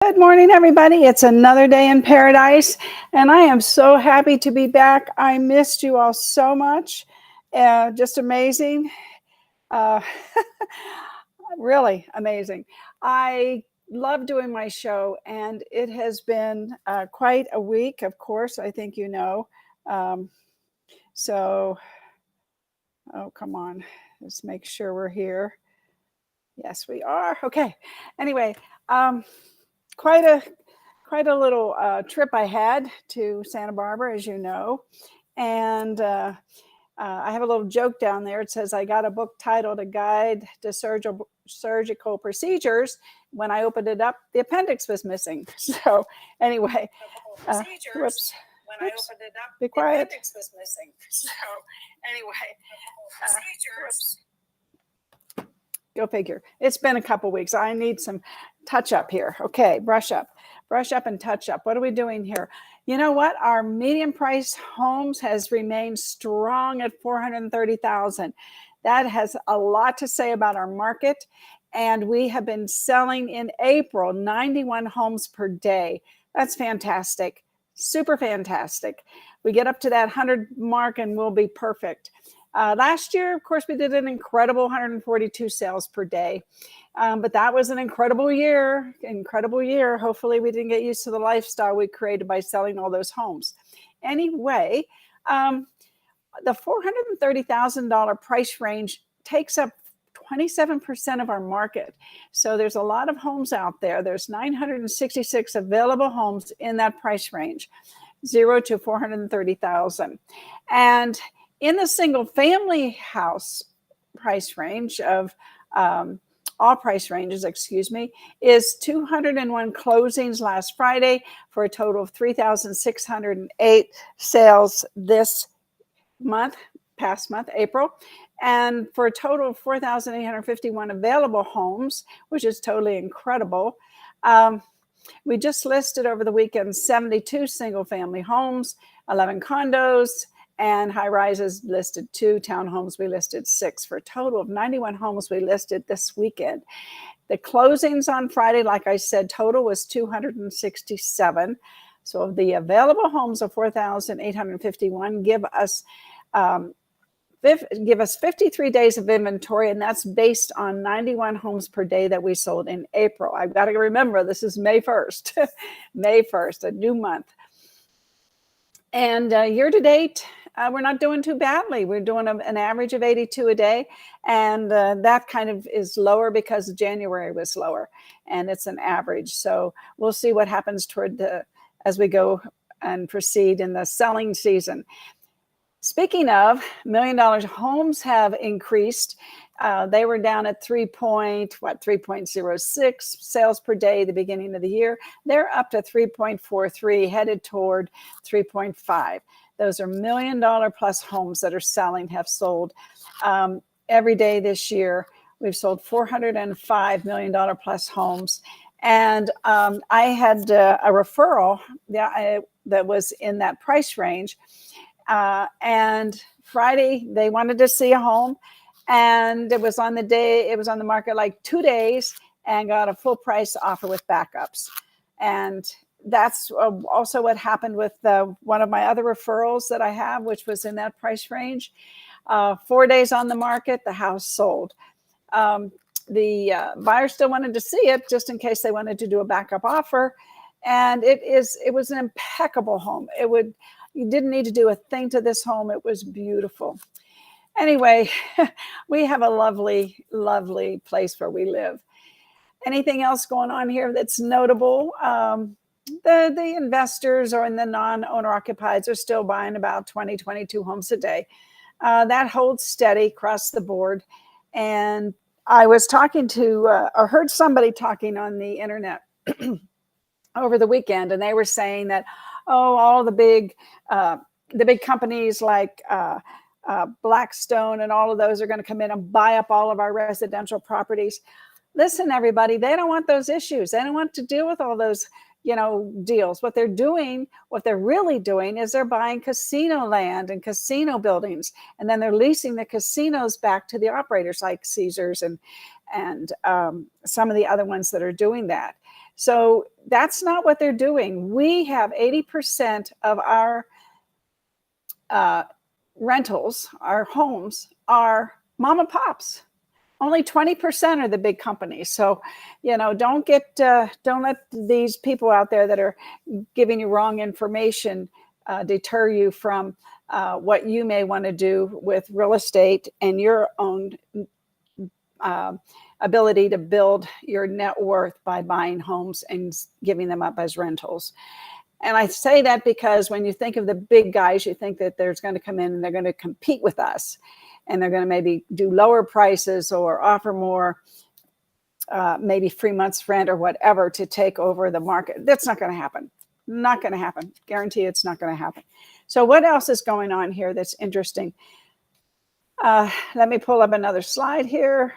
Good morning, everybody. It's another day in paradise, and I am so happy to be back. I missed you all so much. Just amazing. Uh, really amazing. I love doing my show, and it has been quite a week, of course. I think you know. Um, so, oh, come on. Let's make sure we're here. Yes, we are. Okay. Anyway, um, quite a quite a little trip I had to Santa Barbara, as you know, and I have a little joke down there. It says I got a book titled "A Guide to Surgical Procedures." When I opened it up, the appendix was missing. So anyway, whoops. When I opened it up, be quiet. The appendix was missing. So anyway, whoops. Go figure. It's been a couple weeks. I need some touch up here. Okay, brush up and touch up. What are we doing here? You know what? Our median price homes has remained strong at 430,000. That has a lot to say about our market. And we have been selling in April 91 homes per day. That's fantastic. Super fantastic. We get up to that 100 mark and we'll be perfect. Last year, of course, we did an incredible 142 sales per day. But that was an incredible year. Hopefully we didn't get used to the lifestyle we created by selling all those homes. Anyway, the $430,000 price range takes up 27% of our market. So there's a lot of homes out there. There's 966 available homes in that price range, 0 to 430,000. And in the single family house price range of all price ranges, is 201 closings last Friday for a total of 3,608 sales this month, past month, April, and for a total of 4,851 available homes, which is totally incredible. We just listed over the weekend 72 single family homes, 11 condos, and high rises listed 2, townhomes we listed 6, for a total of 91 homes we listed this weekend. The closings on Friday, like I said, total was 267. So the available homes of 4,851 give us 53 days of inventory, and that's based on 91 homes per day that we sold in April. I've got to remember, this is May 1st, May 1st, a new month. And year to date, we're not doing too badly. We're doing an average of 82 a day. And that kind of is lower because January was lower, and it's an average. So we'll see what happens as we go and proceed in the selling season. Speaking of $1 million homes have increased. They were down at 3.06 sales per day at the beginning of the year. They're up to 3.43, headed toward 3.5. Those are $1 million plus homes that are selling, have sold every day this year. We've sold $405 million plus homes. And I had a referral that was in that price range. And Friday, they wanted to see a home. And it was on the market like 2 days, and got a full price offer with backups. And that's also what happened with one of my other referrals that I have, which was in that price range. 4 days on the market, the house sold. The buyer still wanted to see it just in case they wanted to do a backup offer. And it was an impeccable home. You didn't need to do a thing to this home. It was beautiful. Anyway, we have a lovely, lovely place where we live. Anything else going on here that's notable? The investors or in the non-owner occupieds are still buying about 20, 22 homes a day. That holds steady across the board. And I was talking to, or heard somebody talking on the internet over the weekend, and they were saying that, all the big companies like Blackstone and all of those are going to come in and buy up all of our residential properties. Listen, everybody, they don't want those issues. They don't want to deal with all those, deals. What they're really doing is they're buying casino land and casino buildings, and then they're leasing the casinos back to the operators like Caesars and some of the other ones that are doing that. So that's not what they're doing. We have 80% of our rentals, our homes, are mom and pops. Only 20% are the big companies. So, don't let these people out there that are giving you wrong information deter you from what you may want to do with real estate and your own ability to build your net worth by buying homes and giving them up as rentals. And I say that because when you think of the big guys, you think that there's going to come in and they're going to compete with us, and they're going to maybe do lower prices or offer more, maybe 3 months rent or whatever to take over the market. That's not going to happen. Not going to happen. Guarantee it's not going to happen. So what else is going on here that's interesting? Let me pull up another slide here.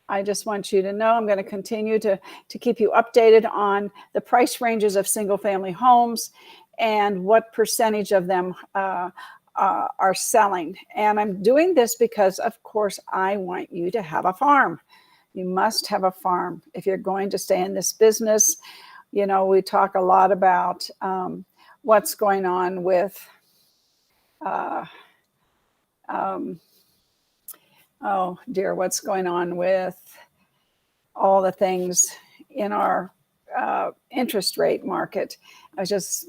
I just want you to know I'm going to continue to keep you updated on the price ranges of single family homes and what percentage of them are selling. And I'm doing this because, of course, I want you to have a farm. You must have a farm if you're going to stay in this business. We talk a lot about what's going on with oh dear, what's going on with all the things in our interest rate market. I just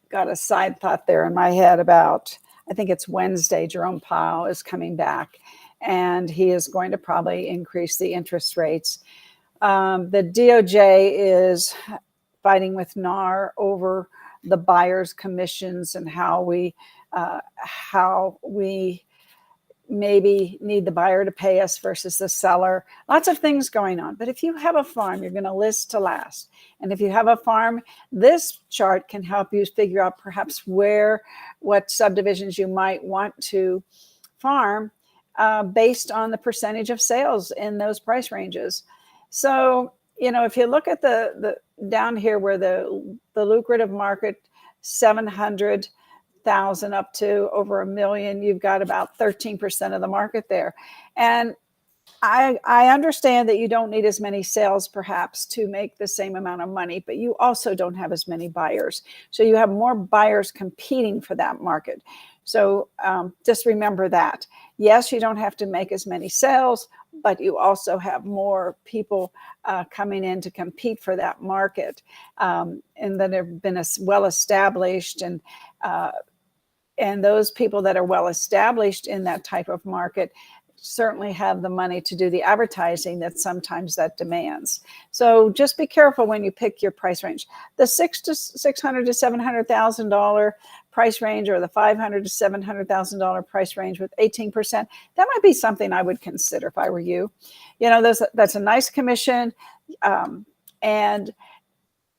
got a side thought there in my head about, I think it's Wednesday, Jerome Powell is coming back, and he is going to probably increase the interest rates. The DOJ is fighting with NAR over the buyer's commissions and how we maybe need the buyer to pay us versus the seller. Lots of things going on. But if you have a farm, you're going to list to last. And if you have a farm, this chart can help you figure out perhaps what subdivisions you might want to farm based on the percentage of sales in those price ranges. So, if you look at the down here where the lucrative market, 700,000 up to over 1 million, you've got about 13% of the market there. And I understand that you don't need as many sales perhaps to make the same amount of money, but you also don't have as many buyers. So you have more buyers competing for that market. So just remember that. Yes, you don't have to make as many sales, but you also have more people coming in to compete for that market, and that have been well established, and those people that are well established in that type of market certainly have the money to do the advertising that sometimes that demands. So just be careful when you pick your price range. The $600,000 to $700,000 price range, or the $500,000 to $700,000 price range with 18%, that might be something I would consider if I were you. That's a nice commission, and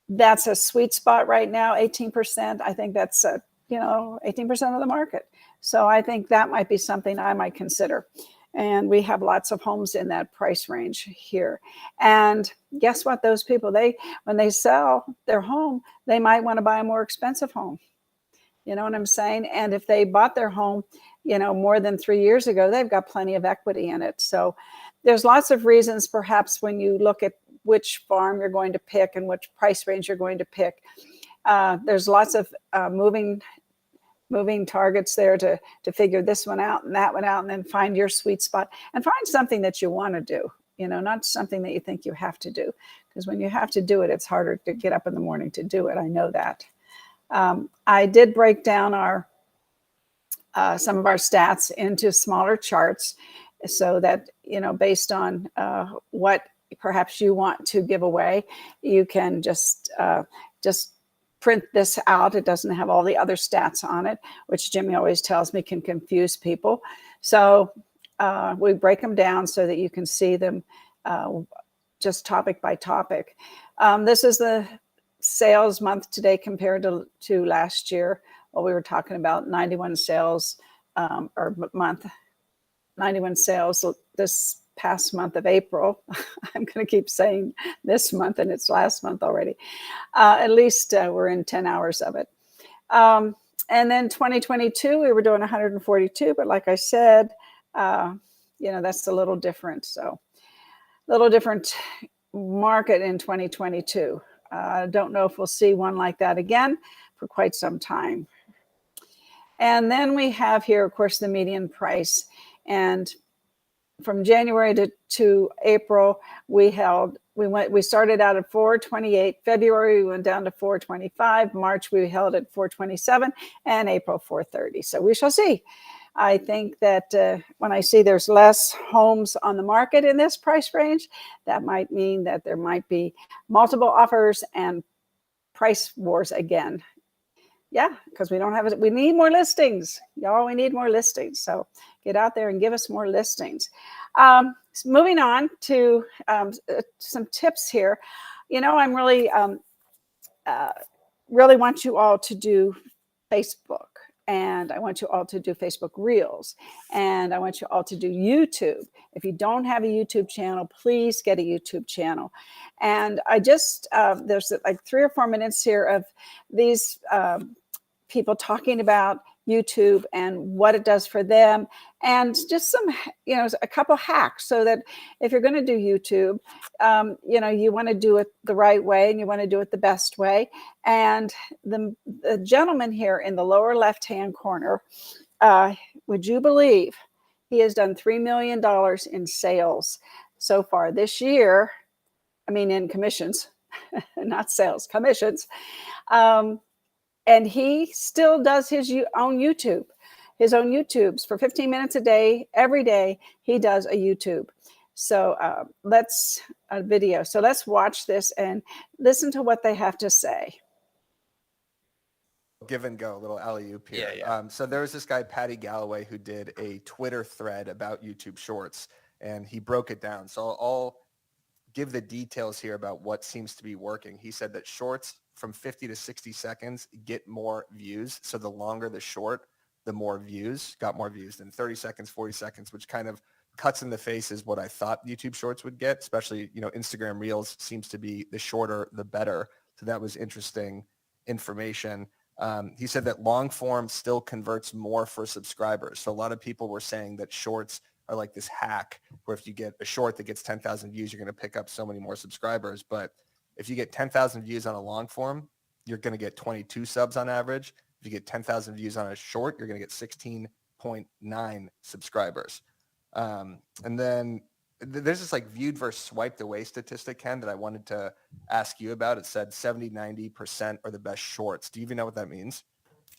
that's a sweet spot right now. 18%. I think that's 18% of the market. So I think that might be something I might consider. And we have lots of homes in that price range here. And guess what? Those people, when they sell their home, they might want to buy a more expensive home. You know what I'm saying? And if they bought their home, more than 3 years ago, they've got plenty of equity in it. So there's lots of reasons, perhaps, when you look at which farm you're going to pick and which price range you're going to pick. There's lots of moving targets there to figure this one out and that one out, and then find your sweet spot and find something that you want to do, not something that you think you have to do. Because when you have to do it, it's harder to get up in the morning to do it. I know that. I did break down some of our stats into smaller charts so that, based on what perhaps you want to give away, you can just print this out. It doesn't have all the other stats on it, which Jimmy always tells me can confuse people. So we break them down so that you can see them just topic by topic. This is the sales month today compared to last year. Well, we were talking about 91 sales or month, 91 sales this past month of April. I'm going to keep saying this month, and it's last month already. At least we're in 10 hours of it. And then 2022, we were doing 142, but like I said, that's a little different. So a little different market in 2022. Don't know if we'll see one like that again for quite some time. And then we have here, of course, the median price. And from January to April, we started out at 428. February, we went down to 425. March, we held at 427, and April, 430. So we shall see. I think that when I see there's less homes on the market in this price range, that might mean that there might be multiple offers and price wars again. Yeah, because we don't have it. We need more listings, y'all. We need more listings. So get out there and give us more listings. So moving on to some tips here. I'm really want you all to do Facebook. And I want you all to do Facebook Reels. And I want you all to do YouTube. If you don't have a YouTube channel, please get a YouTube channel. And I just, there's like 3 or 4 minutes here of these people talking about YouTube and what it does for them, and just some, a couple hacks so that if you're going to do YouTube, you want to do it the right way and you want to do it the best way. And the gentleman here in the lower left-hand corner, would you believe he has done $3 million in sales so far this year? I mean, in commissions, not sales, commissions. And he still does his own YouTubes for 15 minutes a day. Every day he does a YouTube. So let's watch this and listen to what they have to say. Give and go, a little alley-oop here. Yeah. So there was this guy, Patty Galloway, who did a Twitter thread about YouTube Shorts, and he broke it down. So I'll give the details here about what seems to be working. He said that shorts from 50 to 60 seconds get more views. So the longer the short, the more views, got more views than 30 seconds, 40 seconds, which kind of cuts in the face is what I thought YouTube Shorts would get, especially, Instagram Reels seems to be the shorter, the better. So that was interesting information. He said that long form still converts more for subscribers. So a lot of people were saying that shorts are like this hack where if you get a short that gets 10,000 views, you're going to pick up so many more subscribers. But if you get 10,000 views on a long form, you're going to get 22 subs on average. If you get 10,000 views on a short, you're going to get 16.9 subscribers. And then there's this like viewed versus swiped away statistic, Ken, that I wanted to ask you about. It said 70-90% are the best shorts. Do you even know what that means?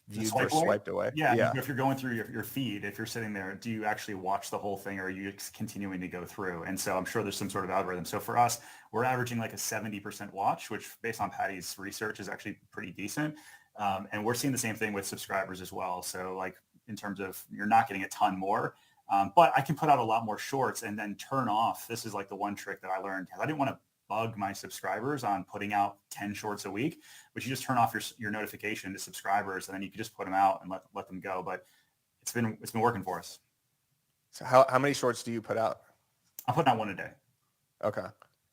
Viewed versus swiped away? Yeah. If you're going through your feed, if you're sitting there, do you actually watch the whole thing or are you continuing to go through? And so I'm sure there's some sort of algorithm. So for us, we're averaging like a 70% watch, which based on Patty's research is actually pretty decent. And we're seeing the same thing with subscribers as well. So like in terms of you're not getting a ton more, but I can put out a lot more shorts and then turn off. This is like the one trick that I learned because I didn't want to bug my subscribers on putting out 10 shorts a week, but you just turn off your notification to subscribers and then you can just put them out and let them go. But it's been working for us. So how many shorts do you put out? I'm putting out one a day. Okay.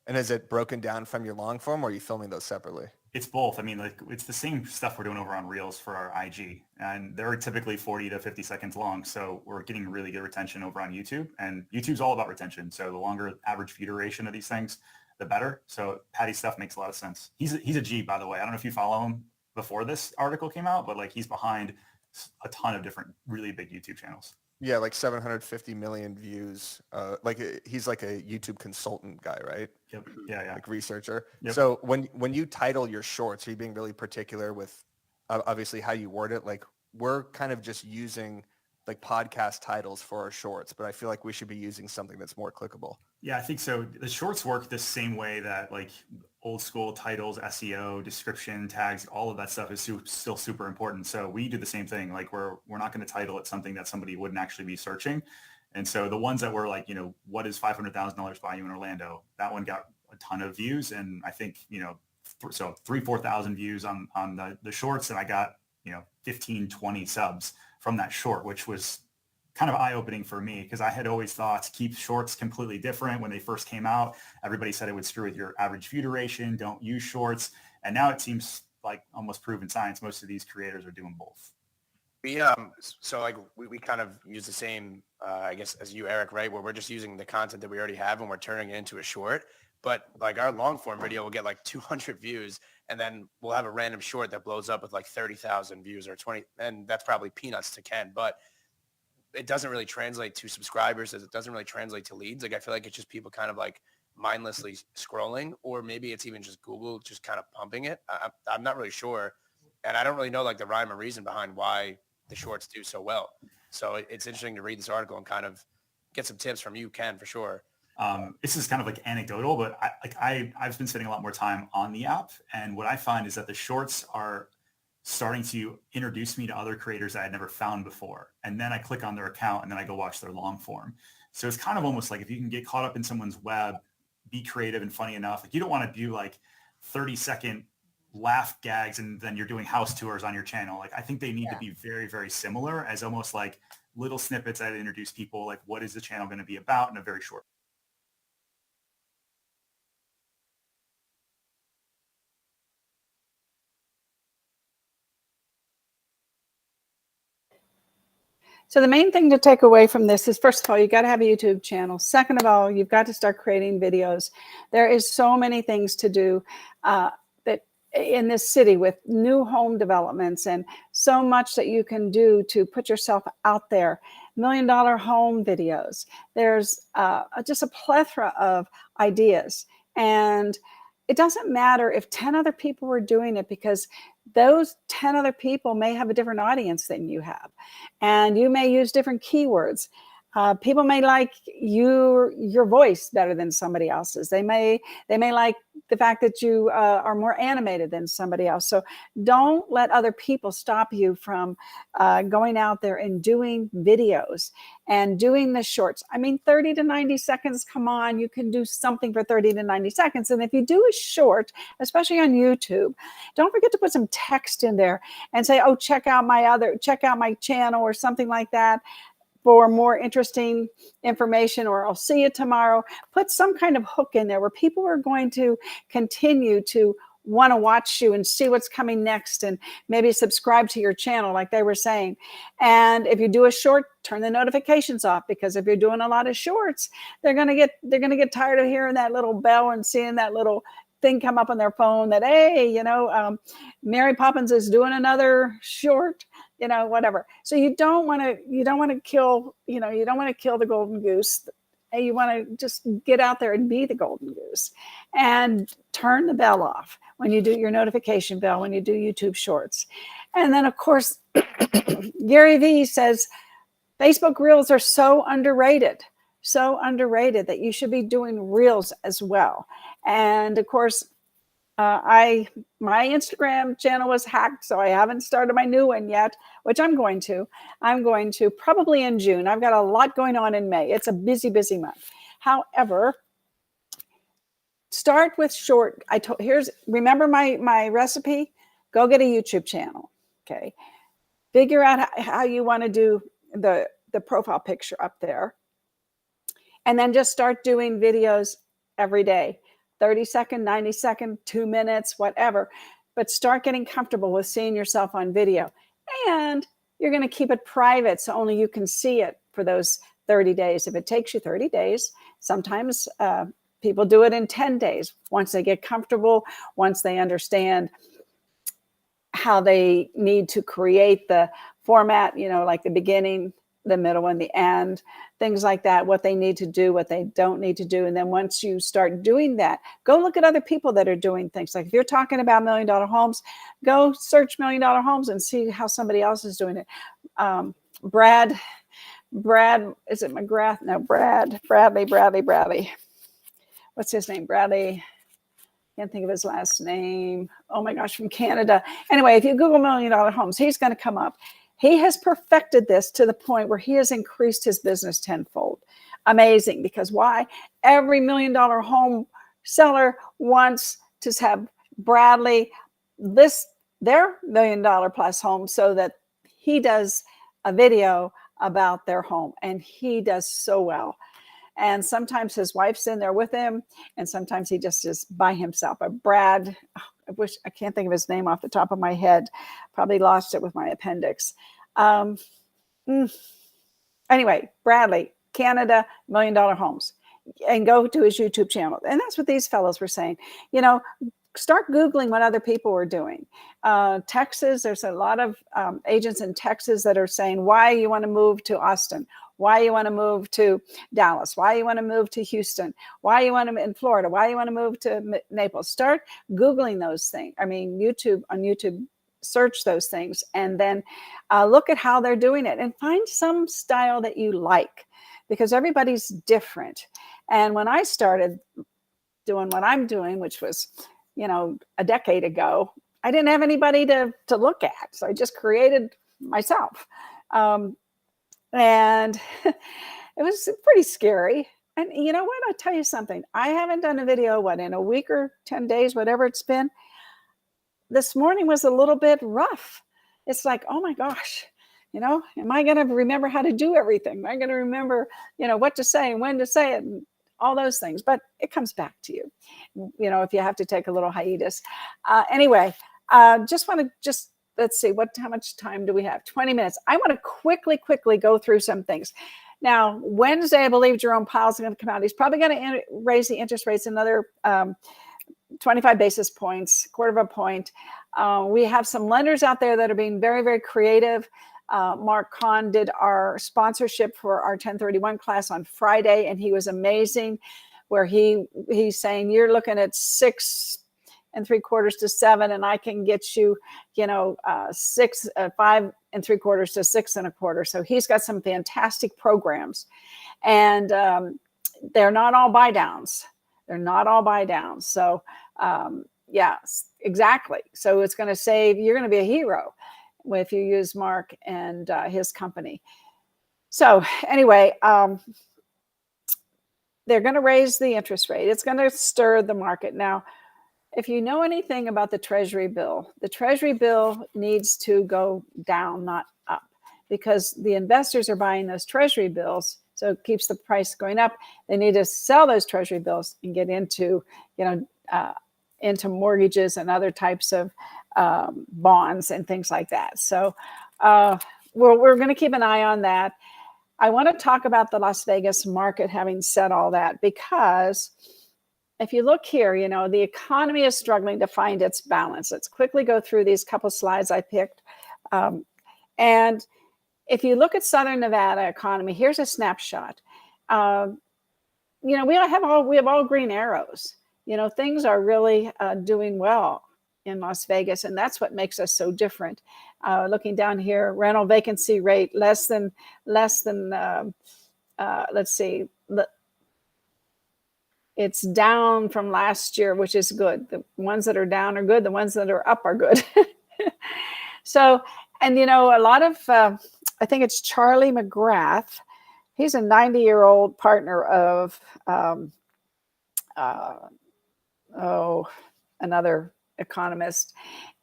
And is it broken down from your long form or are you filming those separately? It's both. I mean, like it's the same stuff we're doing over on Reels for our IG, and they're typically 40 to 50 seconds long. So we're getting really good retention over on YouTube, and YouTube's all about retention. So the longer average view duration of these things, the better. So Patty's stuff makes a lot of sense. He's a G, by the way. I don't know if you follow him before this article came out, but like he's behind a ton of different really big YouTube channels. Yeah, like 750 million views. Like he's like a YouTube consultant guy, right? Yep. Yeah. Like researcher. Yep. So when you title your shorts, are you being really particular with obviously how you word it? Like we're kind of just using like podcast titles for our shorts, but I feel like we should be using something that's more clickable. Yeah, I think so. The shorts work the same way that like old school titles, SEO, description, tags, all of that stuff is still super important. So we do the same thing. Like we're not going to title it something that somebody wouldn't actually be searching. And so the ones that were like, what is $500,000 buy you in Orlando? That one got a ton of views. And I think, so 4,000 views on the shorts. And I got, 15, 20 subs from that short, which was kind of eye-opening for me because I had always thought keep shorts completely different. When they first came out, everybody said it would screw with your average view duration. Don't use shorts. And now it seems like almost proven science. Most of these creators are doing both. So like we kind of use the same, I guess, as you, Eric, right? Where we're just using the content that we already have and we're turning it into a short. But like our long form video will get like 200 views, and then we'll have a random short that blows up with like 30,000 views or 20. And that's probably peanuts to Ken, but it doesn't really translate to subscribers, as it doesn't really translate to leads. Like I feel like it's just people kind of like mindlessly scrolling, or maybe it's even just Google just kind of pumping it. I'm not really sure. And I don't really know like the rhyme or reason behind why the shorts do so well. So it's interesting to read this article and kind of get some tips from you, Ken, for sure. This is kind of like anecdotal, but I've been spending a lot more time on the app. And what I find is that the shorts are starting to introduce me to other creators that I had never found before. And then I click on their account and then I go watch their long form. So it's kind of almost like if you can get caught up in someone's web, be creative and funny enough. Like you don't want to do like 30-second laugh gags and then you're doing house tours on your channel. Like I think they need to be very, very similar, as almost like little snippets that introduce people, like what is the channel going to be about in a very short. So the main thing to take away from this is, first of all, you got to have a YouTube channel. Second of all, you've got to start creating videos. There is so many things to do that in this city with new home developments, and so much that you can do to put yourself out there. $1 million home videos. There's just a plethora of ideas. And it doesn't matter if 10 other people were doing it, because those 10 other people may have a different audience than you have, and you may use different keywords. People may like your voice better than somebody else's. They may like the fact that you are more animated than somebody else. So don't let other people stop you from going out there and doing videos and doing the shorts. I mean, 30 to 90 seconds, come on, you can do something for 30 to 90 seconds. And if you do a short, especially on YouTube, don't forget to put some text in there and say, oh, check out my channel or something like that for more interesting information, or I'll see you tomorrow. Put some kind of hook in there where people are going to continue to want to watch you and see what's coming next, and maybe subscribe to your channel like they were saying. And if you do a short, turn the notifications off, because if you're doing a lot of shorts, they're going to get tired of hearing that little bell and seeing that little thing come up on their phone that, hey, Mary Poppins is doing another short, whatever. So you don't want to kill the golden goose. And you want to just get out there and be the golden goose, and turn the bell off when you do your notification bell, when you do YouTube shorts. And then of course, Gary Vee says Facebook Reels are so underrated that you should be doing Reels as well. And of course, my Instagram channel was hacked, so I haven't started my new one yet, which I'm going to probably in June. I've got a lot going on in May. It's a busy, busy month. However, start with short. Remember my recipe? Go get a YouTube channel. Okay. Figure out how you want to do the profile picture up there. And then just start doing videos every day. 30 second, 90 second, 2 minutes, whatever. But start getting comfortable with seeing yourself on video. And you're going to keep it private, so only you can see it for those 30 days. If it takes you 30 days, sometimes people do it in 10 days. Once they get comfortable, once they understand how they need to create the format, like the beginning, the middle, and the end, things like that, what they need to do, what they don't need to do. And then once you start doing that, go look at other people that are doing things. Like if you're talking about $1 million homes, go search $1 million homes and see how somebody else is doing it. Brad, is it McGrath? No, Bradley. What's his name? Bradley. Can't think of his last name. Oh my gosh, from Canada. Anyway, if you Google $1 million homes, he's going to come up. He has perfected this to the point where he has increased his business tenfold. Amazing. Because why? Every $1 million home seller wants to have Bradley list their $1 million plus home so that he does a video about their home. And he does so well. And sometimes his wife's in there with him, and sometimes he just is by himself. But Brad, I can't think of his name off the top of my head. Probably lost it with my appendix. Anyway, Bradley, Canada, $1 million homes. and go to his YouTube channel. And that's what these fellows were saying. Start Googling what other people were doing. Texas, there's a lot of agents in Texas that are saying why you want to move to Austin, why you want to move to Dallas, why you want to move to Houston, why you want to in Florida, why you want to move to Naples. Start Googling those things. I mean, on YouTube, search those things, and then look at how they're doing it and find some style that you like, because everybody's different. And when I started doing what I'm doing, which was, a decade ago, I didn't have anybody to look at. So I just created myself. And it was pretty scary. And you know what? I'll tell you something. I haven't done a video, in a week or 10 days, whatever it's been. This morning was a little bit rough. It's like, oh my gosh, am I going to remember how to do everything? Am I going to remember, what to say and when to say it? And all those things, but it comes back to you, if you have to take a little hiatus. Anyway, let's see, how much time do we have? 20 minutes. I want to quickly go through some things. Now, Wednesday, I believe Jerome Powell's going to come out. He's probably going to raise the interest rates another 25 basis points, quarter of a point. We have some lenders out there that are being very, very creative. Mark Kahn did our sponsorship for our 1031 class on Friday, and he was amazing, where he's saying, you're looking at 6 3/4 to 7, and I can get you, 5 3/4 to 6 1/4. So he's got some fantastic programs, and they're not all buy downs. So yeah, exactly. So it's going to save, you're going to be a hero if you use Mark and his company. So anyway, they're going to raise the interest rate. It's going to stir the market. Now, if you know anything about the Treasury bill needs to go down, not up, because the investors are buying those Treasury bills. So it keeps the price going up. They need to sell those Treasury bills and get into, into mortgages and other types of bonds and things like that. So we're going to keep an eye on that. I want to talk about the Las Vegas market, having said all that, because if you look here, the economy is struggling to find its balance. Let's quickly go through these couple slides I picked. And if you look at Southern Nevada economy, here's a snapshot. We have all green arrows. Things are really doing well in Las Vegas, and that's what makes us so different. Looking down here, rental vacancy rate less than let's see, it's down from last year, which is good. The ones that are down are good. The ones that are up are good. So, and a lot of I think it's Charlie McGrath. He's a 90-year-old partner of another economist,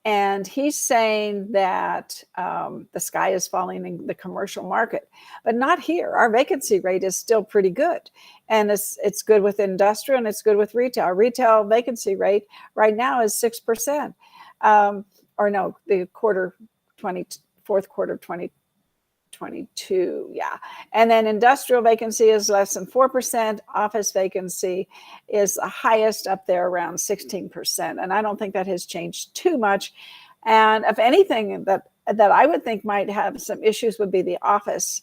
and he's saying that the sky is falling in the commercial market, but not here. Our vacancy rate is still pretty good, and it's good with industrial and it's good with retail. Our retail vacancy rate right now is 6%, or no, the fourth quarter of 2022, yeah. And then industrial vacancy is less than 4%. Office vacancy is the highest up there, around 16%. And I don't think that has changed too much. And if anything that I would think might have some issues would be the office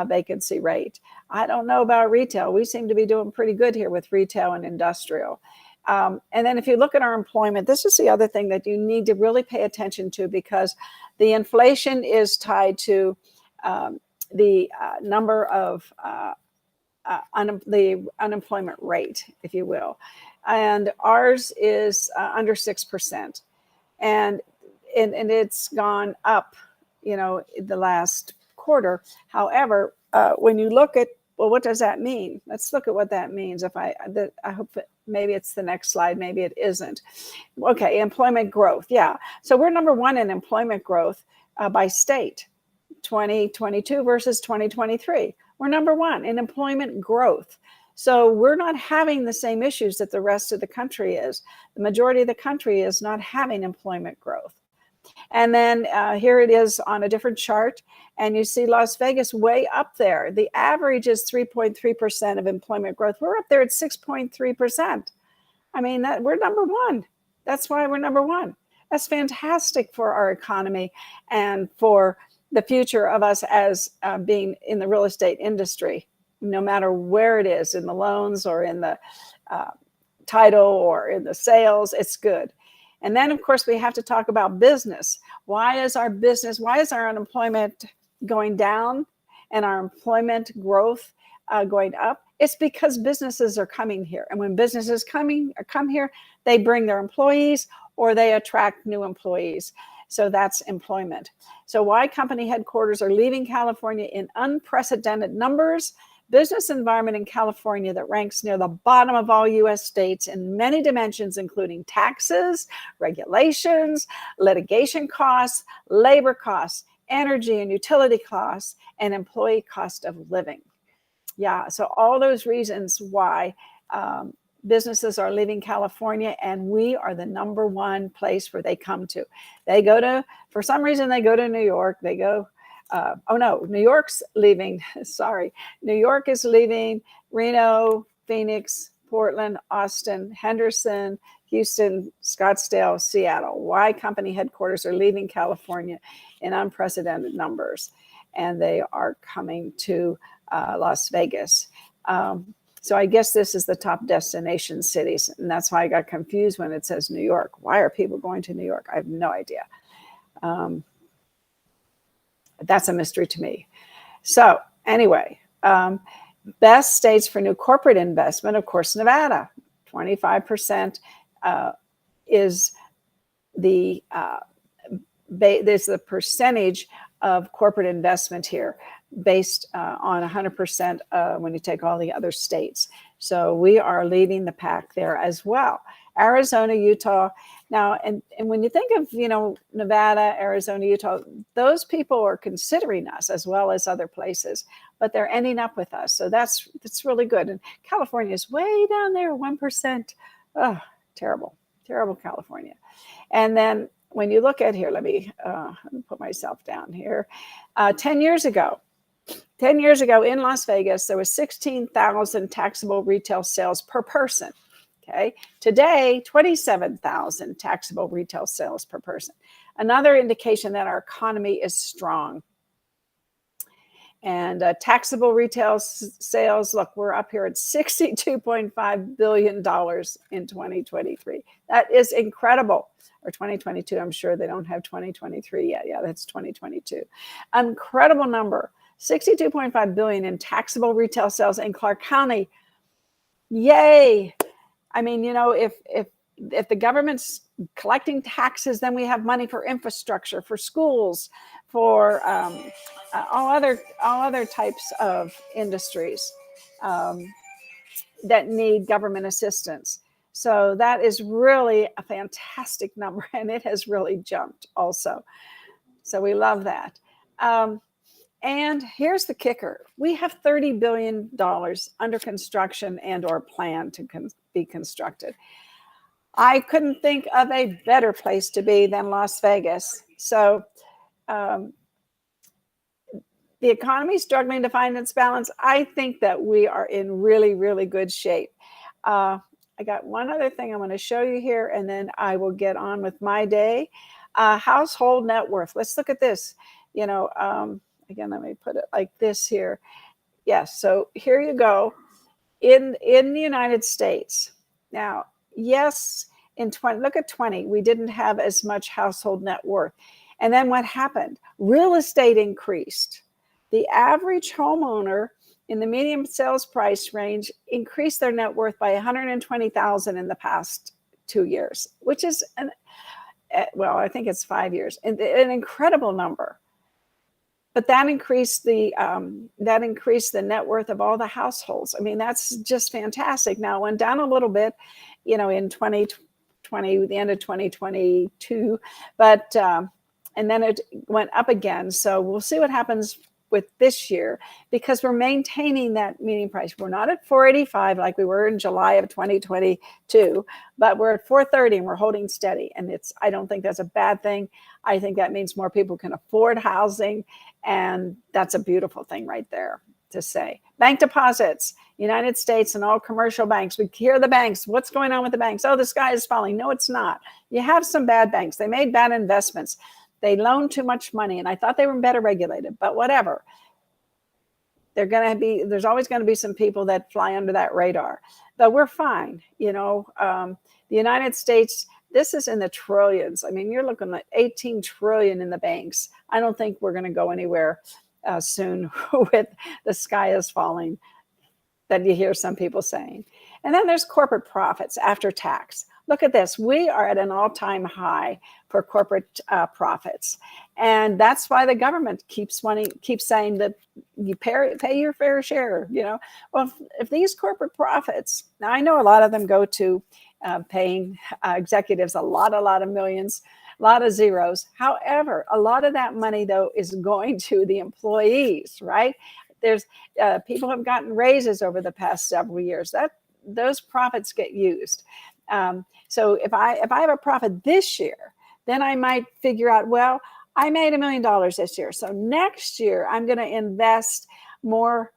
vacancy rate. I don't know about retail. We seem to be doing pretty good here with retail and industrial. And then if you look at our employment, this is the other thing that you need to really pay attention to, because the inflation is tied to the number of the unemployment rate, if you will. And ours is under 6%. And it's gone up, the last quarter. However, when you look at, well, what does that mean? Let's look at what that means. I hope that maybe it's the next slide. Maybe it isn't. Okay, employment growth. Yeah. So we're number one in employment growth by state, 2022 versus 2023. We're number one in employment growth. So we're not having the same issues that the rest of the country is. The majority of the country is not having employment growth. And then here it is on a different chart. And you see Las Vegas way up there. The average is 3.3% of employment growth. We're up there at 6.3%. I mean, we're number one. That's why we're number one. That's fantastic for our economy and for the future of us as being in the real estate industry, no matter where it is, in the loans or in the title or in the sales, it's good. And then, of course, we have to talk about business. Why is our unemployment going down and our employment growth going up? It's because businesses are coming here. And when businesses come here, they bring their employees or they attract new employees. So that's employment. So why company headquarters are leaving California in unprecedented numbers. Business environment in California that ranks near the bottom of all U.S. states in many dimensions, including taxes, regulations, litigation costs, labor costs, energy and utility costs, and employee cost of living. Yeah, so all those reasons why businesses are leaving California, and we are the number one place where they come to. They go to, for some reason, they go to New York. They go, New York's leaving. Sorry. New York is leaving. Reno, Phoenix, Portland, Austin, Henderson, Houston, Scottsdale, Seattle. Why company headquarters are leaving California in unprecedented numbers. And they are coming to Las Vegas. So I guess this is the top destination cities. And that's why I got confused when it says New York. Why are people going to New York? I have no idea. That's a mystery to me. So anyway, best states for new corporate investment, of course, Nevada. 25% is the there's the percentage of corporate investment here based on 100% when you take all the other states. So we are leading the pack there as well. Arizona, Utah. Now, and when you think of, Nevada, Arizona, Utah, those people are considering us as well as other places, but they're ending up with us. So that's really good. And California is way down there, 1%. Oh, terrible, terrible California. And then when you look at here, let me put myself down here. 10 years ago in Las Vegas, there was 16,000 taxable retail sales per person. Okay. Today, 27,000 taxable retail sales per person. Another indication that our economy is strong. And taxable retail sales, look, we're up here at $62.5 billion in 2023. That is incredible. Or 2022, I'm sure they don't have 2023 yet. Yeah, that's 2022. Incredible number. 62.5 billion in taxable retail sales in Clark County. Yay. I mean, if the government's collecting taxes, then we have money for infrastructure, for schools, for all other types of industries that need government assistance. So that is really a fantastic number, and it has really jumped also. So we love that. And here's the kicker. We have $30 billion under construction and or planned to be constructed. I couldn't think of a better place to be than Las Vegas. So the economy is struggling to find its balance. I think that we are in really, really good shape. I got one other thing I want to show you here, and then I will get on with my day. Household net worth. Let's look at this. Again, let me put it like this here. Yes, so here you go. In the United States. Now, yes, look at 20, we didn't have as much household net worth. And then what happened? Real estate increased. The average homeowner in the median sales price range increased their net worth by $120,000 in the past 2 years, which is, I think it's 5 years, an incredible number. But that increased the net worth of all the households. I mean, that's just fantastic. Now, it went down a little bit, in 2020, the end of 2022, but and then it went up again. So we'll see what happens with this year because we're maintaining that median price. We're not at 485 like we were in July of 2022, but we're at 430 and we're holding steady. And I don't think that's a bad thing. I think that means more people can afford housing, and that's a beautiful thing right there to say. Bank deposits, United States and all commercial banks. We hear the banks. What's going on with the banks? Oh, the sky is falling. No, it's not. You have some bad banks. They made bad investments. They loaned too much money, and I thought they were better regulated, but whatever. There's always going to be some people that fly under that radar, but we're fine. The United States, this is in the trillions. I mean, you're looking at 18 trillion in the banks. I don't think we're going to go anywhere soon with the sky is falling that you hear some people saying. And then there's corporate profits after tax. Look at this. We are at an all-time high for corporate profits. And that's why the government keeps saying that you pay your fair share. Well, if these corporate profits, now I know a lot of them go to paying executives a lot of millions, a lot of zeros. However, a lot of that money, though, is going to the employees, right? There's people have gotten raises over the past several years. Those profits get used. So if I have a profit this year, then I might figure out, well, I made $1 million this year. So next year I'm going to invest more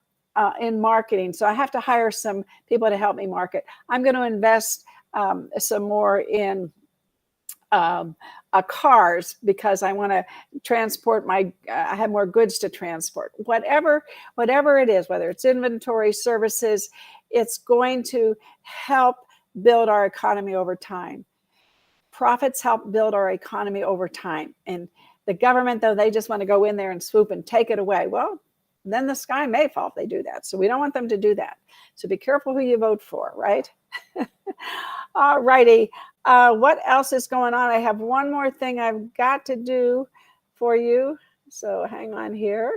in marketing. So I have to hire some people to help me market. I'm going to invest some more in cars because I want to transport I have more goods to transport. Whatever it is, whether it's inventory, services, it's going to help build our economy over time. Profits help build our economy over time. And the government, though, they just want to go in there and swoop and take it away. Well, then the sky may fall if they do that. So we don't want them to do that. So be careful who you vote for, right? All righty. What else is going on? I have one more thing I've got to do for you. So hang on here.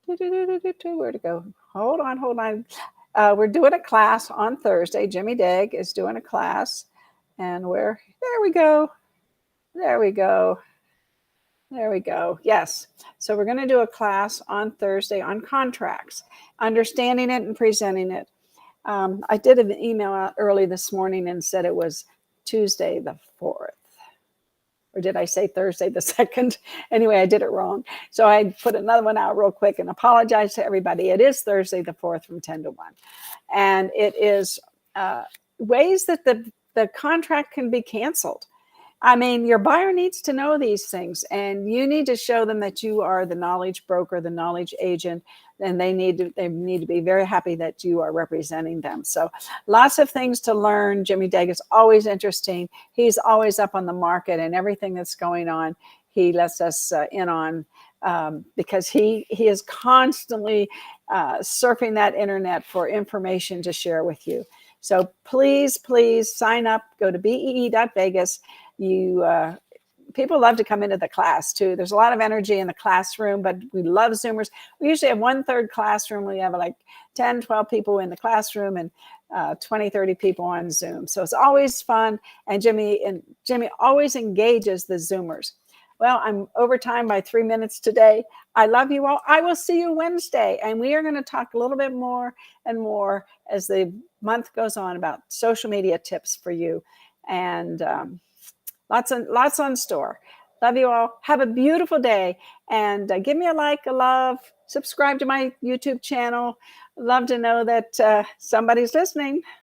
Where to go? Hold on. We're doing a class on Thursday. Jimmy Daig is doing a class. And there we go. Yes. So we're going to do a class on Thursday on contracts, understanding it and presenting it. I did an email out early this morning and said it was Tuesday the 4th. Or did I say Thursday the 2nd? Anyway, I did it wrong. So I put another one out real quick and apologize to everybody. It is Thursday the 4th from 10 to 1. And it is ways that the contract can be canceled. I mean, your buyer needs to know these things, and you need to show them that you are the knowledge broker, the knowledge agent, and they need to be very happy that you are representing them. So lots of things to learn. Jimmy Daig is always interesting. He's always up on the market and everything that's going on. He lets us in on because he is constantly surfing that internet for information to share with you. So please sign up. Go to bee.vegas. People love to come into the class too. There's a lot of energy in the classroom, but we love Zoomers. We usually have 1/3 classroom. We have like 10, 12 people in the classroom and 20, 30 people on Zoom. So it's always fun. And Jimmy always engages the Zoomers. Well, I'm over time by 3 minutes today. I love you all. I will see you Wednesday. And we are going to talk a little bit more and more as the month goes on about social media tips for you. And lots on store. Love you all. Have a beautiful day. And give me a like, a love, subscribe to my YouTube channel. Love to know that somebody's listening.